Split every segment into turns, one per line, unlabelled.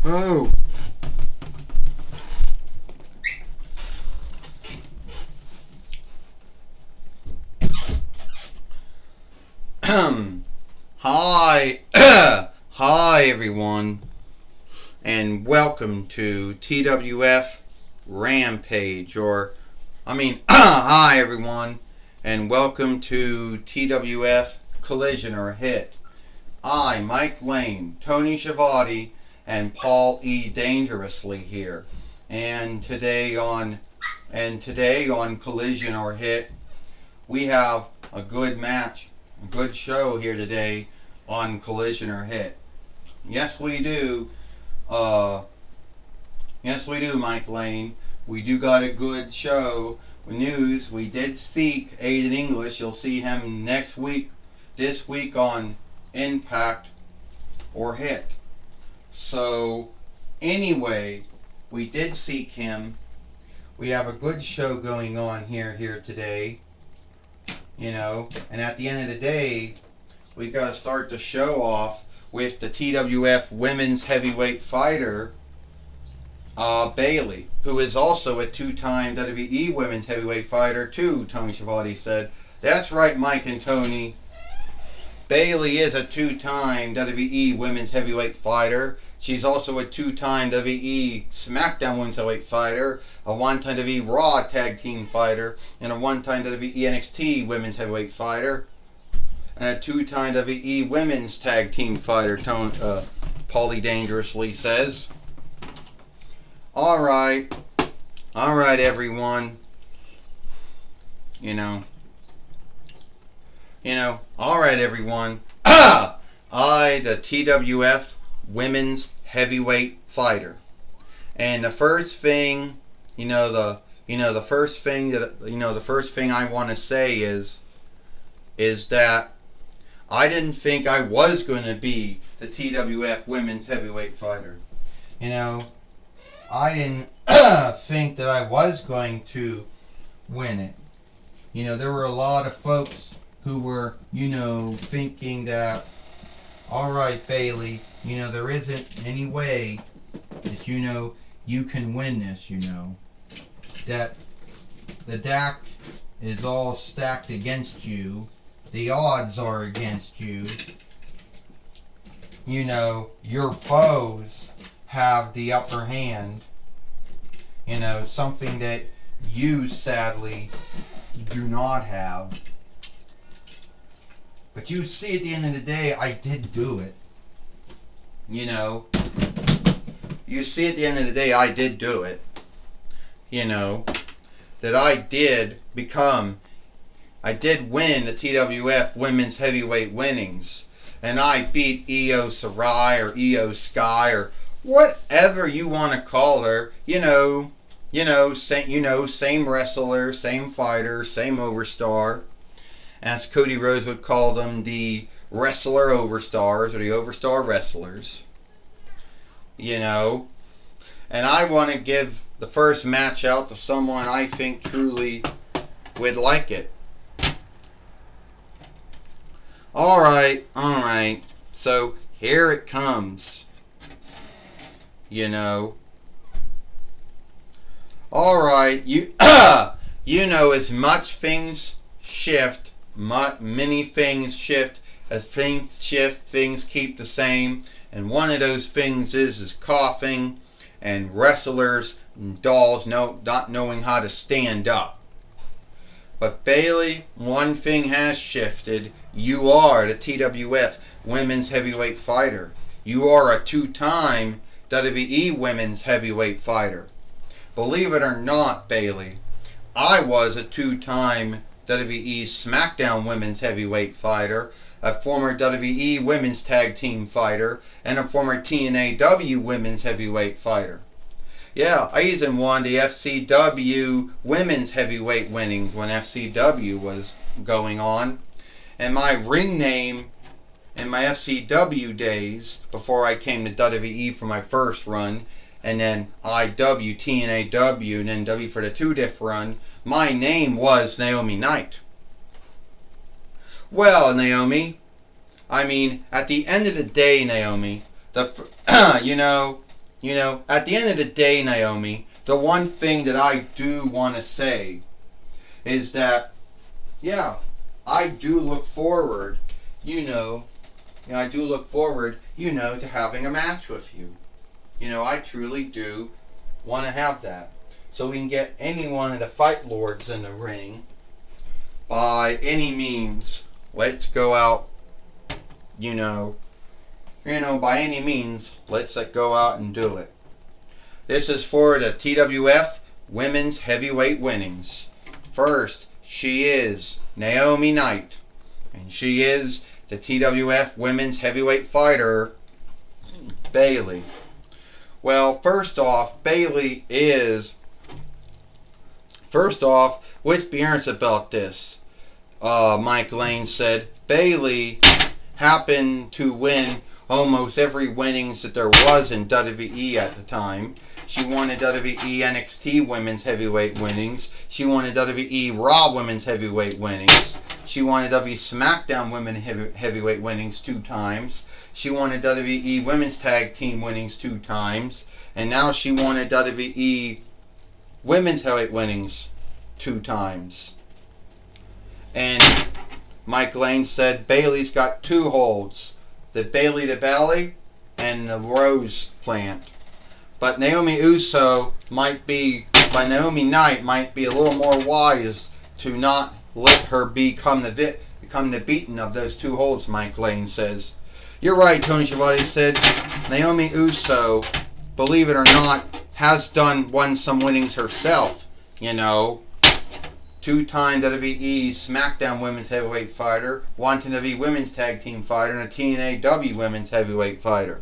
Oh. Hi. Hi, everyone. And welcome to TWF Rampage. Hi, everyone. And welcome to TWF Collision or Hit. I, Mike Lane, Tony Schiavone, and Paul E. Dangerously here. And today on Collision or Hit, we have a good match, a good show here today on Collision or Hit. Yes, we do. Yes, we do, Mike Lane. We do got a good show. News. We did seek Aiden English. You'll see him next week. This week on Impact or Hit. So, anyway, we did seek him. We have a good show going on here today. And at the end of the day, we got to start the show off with the TWF Women's Heavyweight Fighter, Bayley, who is also a two-time WWE Women's Heavyweight Fighter too, Tony Schiavone said. That's right, Mike and Tony. Bayley is a two-time WWE Women's Heavyweight Fighter. She's also a two-time WWE SmackDown Women's Heavyweight Fighter, a one-time WWE Raw Tag Team Fighter, and a one-time WWE NXT Women's Heavyweight Fighter, and a two-time WWE Women's Tag Team Fighter, Paulie Dangerously says. Alright, everyone. Alright, everyone. I, the TWF Women's Heavyweight Fighter. And the first thing, the first thing I want to say is that I didn't think I was going to be the TWF Women's Heavyweight Fighter. I didn't think that I was going to win it. There were a lot of folks who were, thinking that, alright, Bayley, there isn't any way that, you can win this, that the deck is all stacked against you, the odds are against you, your foes have the upper hand, something that you sadly do not have. But you see, at the end of the day, I did do it. You see, at the end of the day, I did do it. That I did win the TWF Women's Heavyweight winnings. And I beat Io Sarai or Io Sky or whatever you want to call her. Same wrestler, same fighter, same overstar. As Cody Rhodes would call them, the wrestler overstars or the overstar wrestlers. And I want to give the first match out to someone I think truly would like it. Alright. So here it comes. Alright, as much things shift, many things shift, as things shift, things keep the same, and one of those things is coughing, and wrestlers and dolls not knowing how to stand up. But Bayley, one thing has shifted. You are the TWF Women's Heavyweight Fighter. You are a two-time WWE Women's Heavyweight Fighter. Believe it or not, Bayley, I was a two-time WWE SmackDown Women's Heavyweight Fighter, a former WWE Women's Tag Team Fighter, and a former TNAW Women's Heavyweight Fighter. Yeah, I even won the FCW Women's Heavyweight winnings when FCW was going on. And my ring name in my FCW days, before I came to WWE for my first run, and then IW, TNAW, and then W for the 2-diff run, my name was Naomi Knight. Well, Naomi, at the end of the day, Naomi, You know, at the end of the day, Naomi, the one thing that I do want to say is that, yeah, I do look forward, I do look forward, to having a match with you. I truly do want to have that. So we can get any one of the fight lords in the ring by any means. Let's go out, by any means, let's go out and do it. This is for the TWF Women's Heavyweight Winnings. First, she is Naomi Knight, and she is the TWF Women's Heavyweight Fighter, Bayley. Well, first off, let's be honest about this. Mike Lane said Bayley happened to win almost every winnings that there was in WWE at the time. She won the WWE NXT Women's Heavyweight winnings. She won the WWE Raw Women's Heavyweight winnings. She won the WWE SmackDown Women's Heavyweight winnings 2 times. She won the WWE Women's Tag Team winnings 2 times. And now she won the WWE Women's Heavyweight winnings 2 times. And Mike Lane said Bayley's got 2 holds. The Bayley to Belly and the Rose plant. But Naomi Knight might be a little more wise to not let her become the beaten of those 2 holds, Mike Lane says. You're right, Tony Schiavone said. Naomi Uso, believe it or not, has won some winnings herself. 2-time WWE SmackDown Women's Heavyweight Fighter, 1-time WWE Women's Tag Team Fighter, and a TNA Women's Heavyweight Fighter.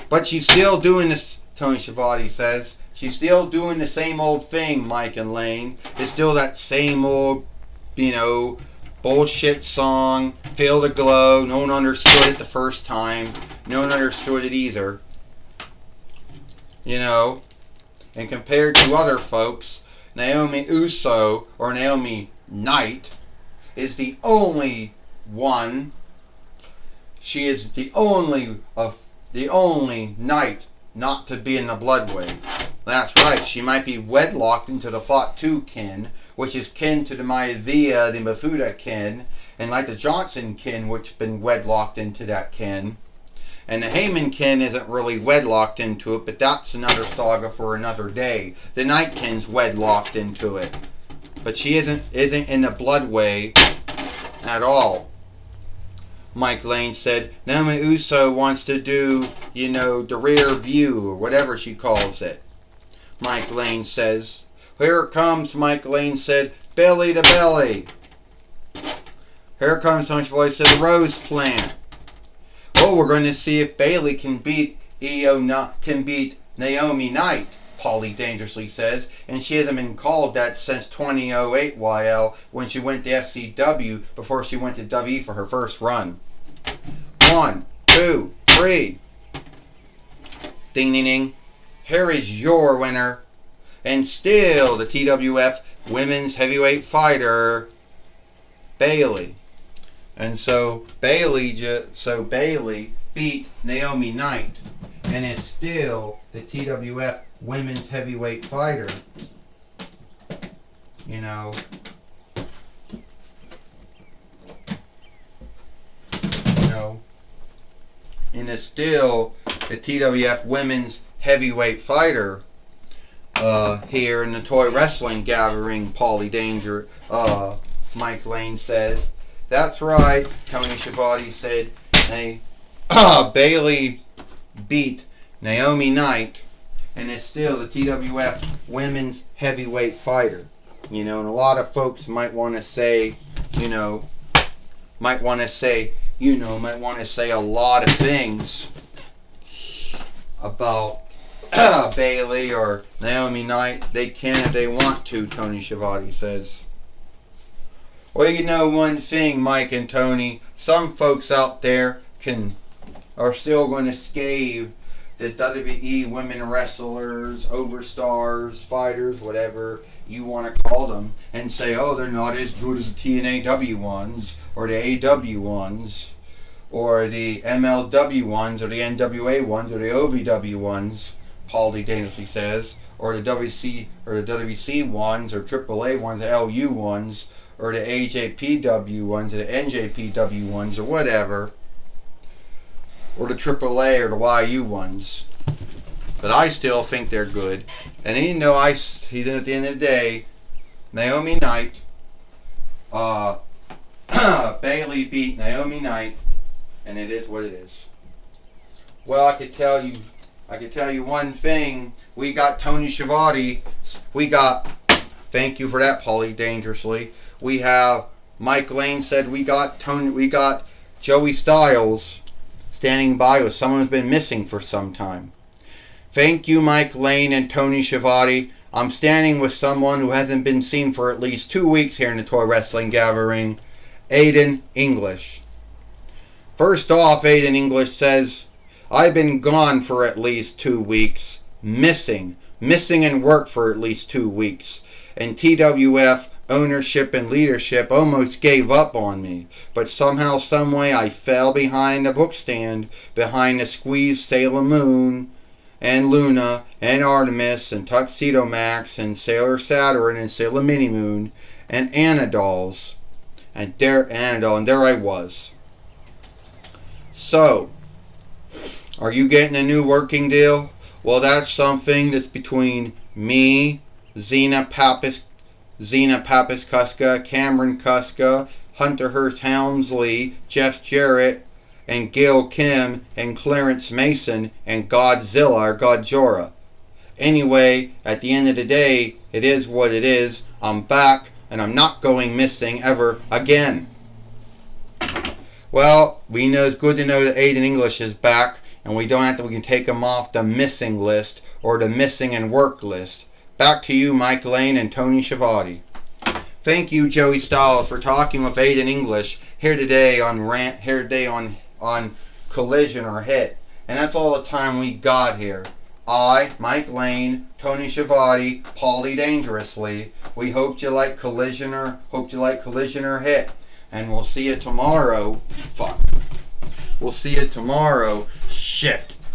But she's still doing this, Tony Schiavone says. She's still doing the same old thing, Mike and Lane. It's still that same old, bullshit song, Feel the Glow. No one understood it the first time. No one understood it either. And compared to other folks, Naomi Uso, or Naomi Knight, is the only one. She is the only Knight not to be in the Bloodway. That's right, she might be wedlocked into the Fatu kin, which is kin to the Maivia, the Mafuda kin, and like the Johnson kin, which has been wedlocked into that kin. And the Heyman kin isn't really wedlocked into it, but that's another saga for another day. The Knight kin's wedlocked into it. But she isn't in the Bloodway at all. Mike Lane said Naomi Uso wants to do, the rear view, or whatever she calls it. Mike Lane says. Here comes, Mike Lane said, Belly to Belly. Here comes, Tony Schiavone said, the Rose Plant. Oh, we're going to see if Bayley can beat Naomi Knight, Paulie dangerously says, and she hasn't been called that since 2008 YL when she went to FCW before she went to WWE for her first run. 1, 2, 3. Ding ding ding. Here is your winner, and still the TWF Women's Heavyweight Fighter, Bayley. And so Bayley beat Naomi Knight, and is still the TWF Women's Heavyweight Fighter. And is still the TWF Women's Heavyweight Fighter here in the Toy Wrestling Gathering, Paulie Danger, Mike Lane says. That's right, Tony Schiavone said. Bayley beat Naomi Knight and is still the TWF Women's Heavyweight Fighter. And a lot of folks might want to say, might want to say a lot of things about Bayley or Naomi Knight. They can if they want to, Tony Schiavone says. Well, one thing, Mike and Tony, some folks out there are still going to scathe the WWE women wrestlers, overstars, fighters, whatever you want to call them, and say, oh, they're not as good as the TNAW ones, or the AW ones, or the MLW ones, or the NWA ones, or the OVW ones, Paulie Dangerously says, or the WC ones, or AAA ones, the LU ones, or the AJPW ones, or the NJPW ones, or whatever, or the AAA or the YU ones. But I still think they're good. And even though he's in at the end of the day, Naomi Knight, Bayley beat Naomi Knight, and it is what it is. Well, I could tell you one thing. We got Tony Schiavone. Thank you for that, Paulie Dangerously. We have Mike Lane said we got Joey Styles standing by with someone who's been missing for some time. Thank you, Mike Lane and Tony Schiavone. I'm standing with someone who hasn't been seen for at least 2 weeks here in the Toy Wrestling Gathering, Aiden English. First off, Aiden English says, I've been gone for at least 2 weeks. Missing in work for at least 2 weeks. And TWF ownership and leadership almost gave up on me. But somehow, someway, I fell behind the bookstand, behind the squeezed Sailor Moon, and Luna, and Artemis, and Tuxedo Max, and Sailor Saturn, and Sailor Mini Moon, and Anadol's. And there I was. So, are you getting a new working deal? Well, that's something that's between me, Xena Pappas Kuska, Cameron Kuska, Hunter Hearst Helmsley, Jeff Jarrett, and Gil Kim, and Clarence Mason, and Godzilla or Godzilla. Anyway, at the end of the day, it is what it is. I'm back, and I'm not going missing ever again. Well, it's good to know that Aiden English is back, and we can take him off the missing list, or the missing and work list. Back to you, Mike Lane and Tony Schiavone. Thank you, Joey Styles, for talking with Aiden English here today on Collision or Hit. And that's all the time we got here. I, Mike Lane, Tony Schiavone, Paulie Dangerously. We hope you like Collision or Hit. And we'll see you tomorrow. We'll see you tomorrow.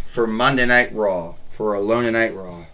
For Monday Night Raw. For Alone Night Raw.